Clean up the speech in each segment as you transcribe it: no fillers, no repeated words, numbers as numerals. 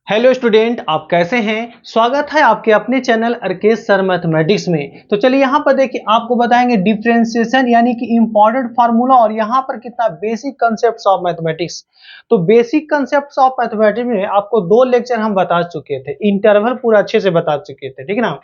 Hello student, आप कैसे हैं। स्वागत है आपके अपने चैनल अर्केश सर मैथमेटिक्स में। तो चलिए यहाँ पर देखिए, आपको बताएंगे डिफरेंशिएशन यानी कि इंपॉर्टेंट फार्मूला और यहाँ पर कितना बेसिक कंसेप्ट्स ऑफ मैथमेटिक्स। तो बेसिक कंसेप्ट्स ऑफ मैथमेटिक्स में आपको 2 लेक्चर हम बता चुके थे, इंटरवल पूरा अच्छे से बता चुके थे, ठीक है ना।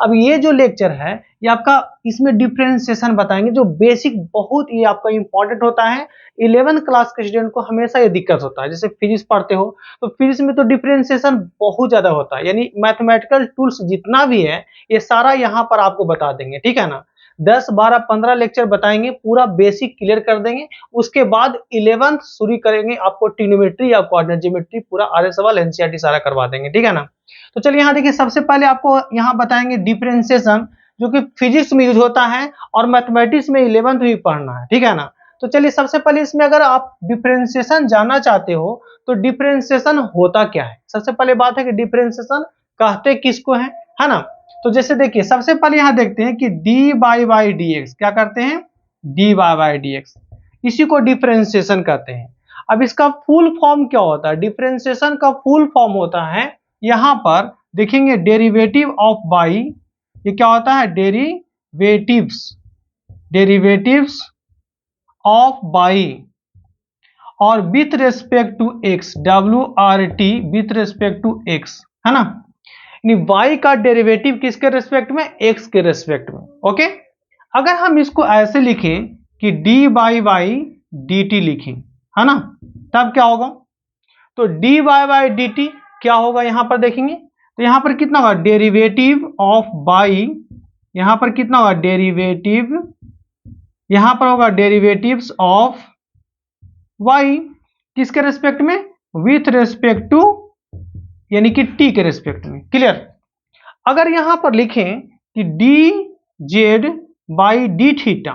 अब ये जो लेक्चर है ये आपका इसमें डिफरेंशिएशन बताएंगे, जो बेसिक बहुत ही आपका इंपॉर्टेंट होता है। 11th क्लास के स्टूडेंट को हमेशा ये दिक्कत होता है, जैसे फिजिक्स पढ़ते हो तो फिजिक्स में तो डिफरेंशिएशन बहुत ज्यादा होता है, यानी मैथमेटिकल टूल्स जितना भी है ये सारा यहाँ पर आपको बता देंगे, ठीक है ना। 10, 12, 15 लेक्चर बताएंगे, पूरा बेसिक क्लियर कर देंगे। उसके बाद 11th शुरू करेंगे, आपको ट्रिग्नोमेट्री या कोऑर्डिनेट ज्योमेट्री पूरा आर्य सवाल एनसीईआरटी सारा करवा देंगे, ठीक है ना। तो चलिए यहाँ देखिए, सबसे पहले आपको यहाँ बताएंगे डिफरेंशिएशन, जो कि फिजिक्स में यूज होता है और मैथमेटिक्स में 11th में भी पढ़ना है, ठीक है ना। तो चलिए सबसे पहले इसमें अगर आप डिफरेंशिएशन जानना चाहते हो तो डिफरेंशिएशन होता क्या है। सबसे पहले बात है कि डिफरेंशिएशन कहते किसको है ना। तो जैसे देखिए, सबसे पहले यहां देखते हैं कि d y by d x, क्या करते हैं, d y by d x, इसी को डिफरेंशिएशन कहते हैं। अब इसका फुल फॉर्म क्या होता है, डिफरेंशिएशन का फुल फॉर्म होता है, यहां पर देखेंगे डेरिवेटिव ऑफ बाई, ये क्या होता है, डेरिवेटिव्स ऑफ बाई और with respect to x, WRT with respect to x, है ना। y का डेरिवेटिव किसके रेस्पेक्ट में, x के रेस्पेक्ट में। ओके, अगर हम इसको ऐसे लिखें कि dy बाई dt लिखें, है ना, तब क्या होगा, तो dy बाई dt क्या होगा, यहां पर देखेंगे तो यहां पर कितना होगा, डेरिवेटिव ऑफ बाई, यहां पर कितना होगा डेरिवेटिव, यहां पर होगा डेरिवेटिव्स ऑफ y किसके रेस्पेक्ट में, विथ रेस्पेक्ट टू, यानी कि t के रेस्पेक्ट में। क्लियर। अगर यहां पर लिखें कि D Z by D theta,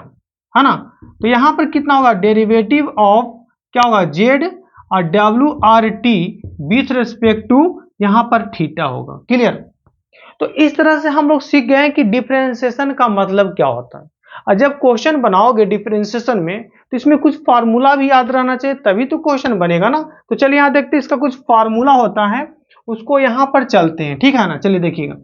है ना, तो यहां पर कितना होगा, डेरिवेटिव ऑफ क्या होगा, जेड और WRT विथ रेस्पेक्ट टू यहां पर थीटा होगा। क्लियर। तो इस तरह से हम लोग सीख गए कि डिफरेंशिएशन का मतलब क्या होता है। और जब क्वेश्चन बनाओगे डिफरेंशिएशन में तो इसमें कुछ फार्मूला भी याद रहना चाहिए, तभी तो क्वेश्चन बनेगा ना। तो चलिए यहां देखते हैं, इसका कुछ फार्मूला होता है, उसको यहां पर चलते हैं, ठीक है ना। चलिए देखिएगा,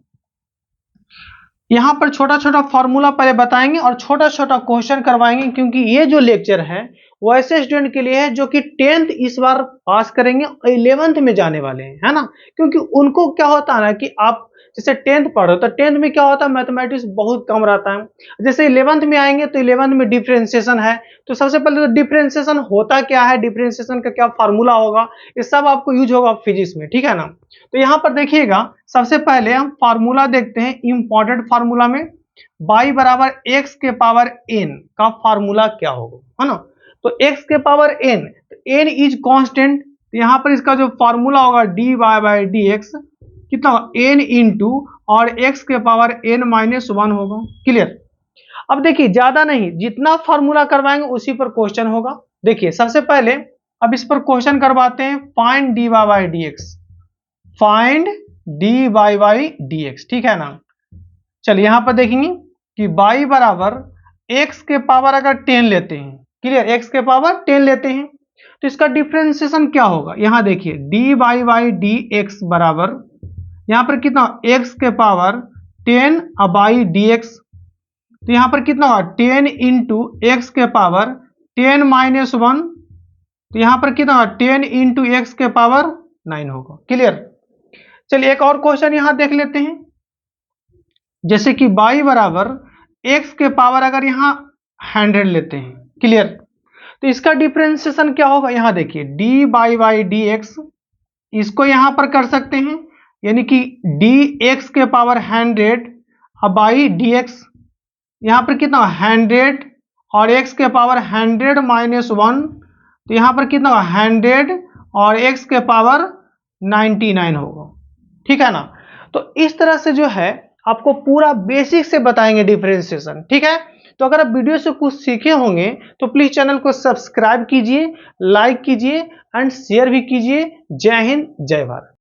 यहां पर छोटा छोटा फार्मूला पहले बताएंगे और छोटा छोटा क्वेश्चन करवाएंगे, क्योंकि ये जो लेक्चर है वो ऐसे स्टूडेंट के लिए है जो कि 10th इस बार पास करेंगे और 11th में जाने वाले हैं, है ना। क्योंकि उनको क्या होता है ना कि आप जैसे 10th पढ़ो तो 10th में क्या होता है, मैथमेटिक्स बहुत कम रहता है। जैसे 11th में आएंगे तो 11th में डिफरेंशिएशन है, तो सबसे पहले तो डिफरेंशिएशन होता क्या है, डिफरेंशिएशन का क्या फार्मूला होगा, ये सब आपको यूज होगा फिजिक्स में, ठीक है ना। तो यहां पर देखिएगा, सबसे पहले हम फार्मूला देखते हैं, इंपॉर्टेंट फार्मूला में y बराबर x के पावर n का फार्मूला क्या होगा, है ना। तो x के पावर n, तो n इज कांस्टेंट, तो यहां पर इसका जो फार्मूला होगा dy बाई dx कितना होगा, n इंटू और x के पावर n-1 होगा। क्लियर। अब देखिए, ज्यादा नहीं, जितना फार्मूला करवाएंगे उसी पर क्वेश्चन होगा। देखिए सबसे पहले अब इस पर क्वेश्चन करवाते हैं, find dy by dx, find dy by dx, ठीक है ना। चलिए यहां पर देखेंगे कि y बराबर x के पावर अगर 10 लेते हैं, क्लियर, x के पावर 10 लेते हैं तो इसका डिफरेंशिएशन क्या होगा, यहां देखिए dy बाई dx बराबर, यहां पर कितना, x के पावर 10 बाई dx, तो यहां पर कितना होगा 10 इंटू एक्स के पावर 10-1, तो यहां पर कितना होगा 10 इंटू एक्स के पावर 9 होगा। क्लियर। चलिए एक और क्वेश्चन यहां देख लेते हैं, जैसे कि y बराबर x के पावर अगर यहां 100 लेते हैं, क्लियर, तो इसका डिफरेंशिएशन क्या होगा, यहां देखिए dy बाई dx, इसको यहां पर कर सकते हैं, यानी कि dx के पावर 100 बाई dx, यहां पर कितना 100 और x के पावर 100-1, तो यहां पर कितना 100 और x के पावर 99 होगा, ठीक है ना। तो इस तरह से जो है आपको पूरा बेसिक से बताएंगे डिफरेंशिएशन, ठीक है। तो अगर आप वीडियो से कुछ सीखे होंगे तो प्लीज चैनल को सब्सक्राइब कीजिए, लाइक कीजिए एंड शेयर भी कीजिए। जय हिंद, जय भारत।